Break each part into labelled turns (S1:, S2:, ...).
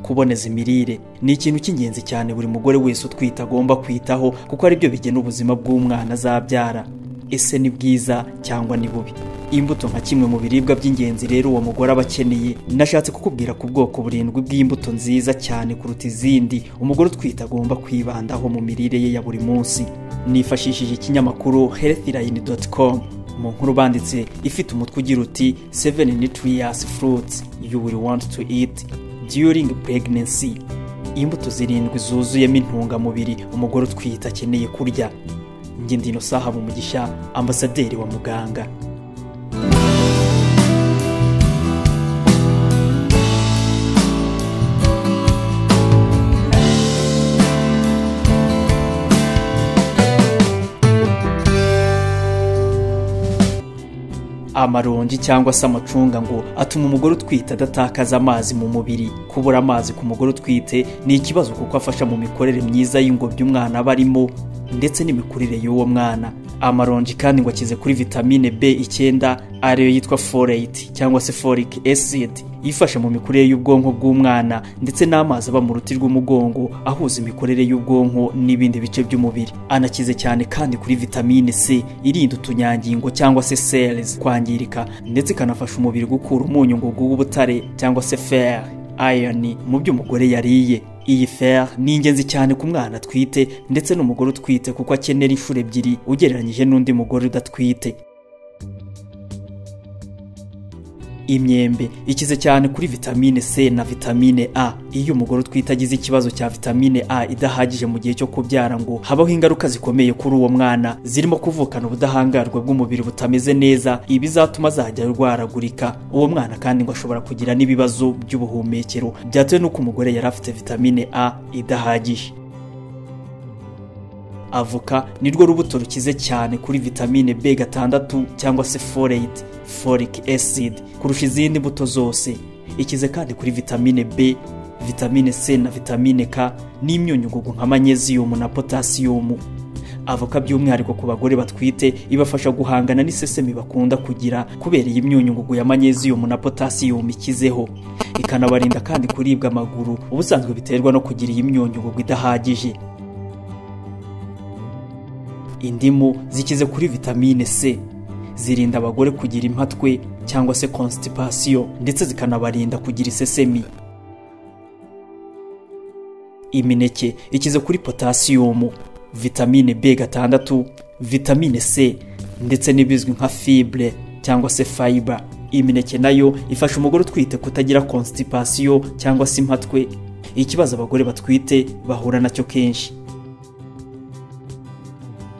S1: Kuboneza imirire ni ikintu cy'ingenzi cyane buri mugore wese utwite agomba kwitaho kuko ari byo bigena ubuzima bw'umwana azabyara. Ese ni bwiza cyangwa ni bubi? Imbuto nka kimwe mu biribwa by'ingenzi rero uwo mugore aba akeneye. Nashatse kukubwira ku bwoko burindwi bw'imbuto nziza cyane kuruta izindi umugore utwite agomba kwibandaho mu mirire ye ya buri munsi. Nifashishije ikinyamakuru healthline.com mu nkuru banditse ifite umutwe ugira uti 7 nutritious fruits you will want to eat during pregnancy. Imbuto zirindwi zuzuyemo intungamubiri umugore utwite akeneye kurya. Njye Ndino Sahabu Mugisha, ambasaderi wa muganga. Amaronji cyangwa se amacunga ngo atuma umugore utwite adatakaza amazi mu mubiri. Kubura amazi ku mugore utwite ni ikibazo kuko afasha mu mikorere myiza y'ingobyi umwana aba arimo ndetse n'imikurire y'uwo mwana. Amaronji kandi ngo akize kuri vitamine B9 ariyo yitwa folate cyangwa se folic acid ifasha mu mikurire y'ubwonko bw'umwana ndetse n'amazi aba mu ruti rw'umugongo ahuza imikorere y'ubwonko n'ibindi bice by'umubiri. Anakize cyane kandi kuri vitamine C irinda utunyangingo cyangwa se cells kwangirika ndetse kanafasha umubiri gukura umunyu ngugu w'ubutare cyangwa se fer iron mu byo umugore yariye. Iyi fer ni ingenzi cyane ku mwana atwite ndetse n'umugore utwite kuko akenera inshuro ebyiri ugereranyije n'undi mugore udatwite. Imyembe ikize cyane kuri vitamine C na vitamine A. Iyo umugore utwite agize ikibazo cya vitamine A idahagije mu gihe cyo kubyara ngo habaho ingaruka zikomeye kuri uwo mwana zirimo kuvukana ubudahangarwa bw'umubiri butameze neza, ibizatuma azajya arwaragurika. Uwo mwana kandi ngo ashobora kugira n'ibibazo by'ubuhumekero byatewe n'uko umugore yari afite vitamine A idahagije. Avoka nirwo rubuto rukize cyane kuri vitamine B6 cyangwa se folate folic acid kurusha izindi mbuto zose. Ikize kandi kuri vitamine B, vitamine C na vitamine K n'imyunyungugu nka magnesium na potassium. Avoka by'umwihariko ku bagore batwite ibafasha guhangana n'isesemi bakunda kugira kubera iyi myunyungugu ya magnesium na potassium ikizeho. Ikanabarinda kandi kuribwa amaguru ubusanzwe biterwa no kugira iyi myunyungugu idahagije. Indimu zikize kuri vitamine C zirinda abagore kugira impatwe cyangwa se constipation ndetse zikanabarinda kugira isesemi. Imineke ikize kuri potassium, vitamine B6, vitamine C ndetse n'ibizwi nka fibre cyangwa se fiber. Imineke nayo ifasha umugore utwite kutagira constipation cyangwa se impatwe, ikibazo abagore batwite bahura nacyo kenshi.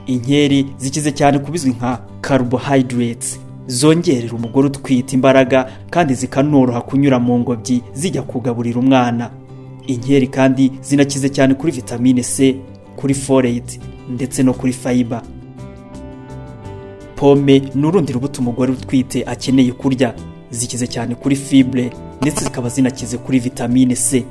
S1: Inkeri zikize cyane kubizwi nka carbohydrates zongerera umugore utwite imbaraga kandi zikanoroha kunyura mu ngobyi zijya kugaburira umwana. Inkeri kandi zinakize cyane kuri vitamine C, kuri folate ndetse no kuri fiber. Pome n'urundi rubuto umugore utwite akeneye kurya, zikize cyane kuri fibre ndetse zikaba zinakize kuri vitamine C.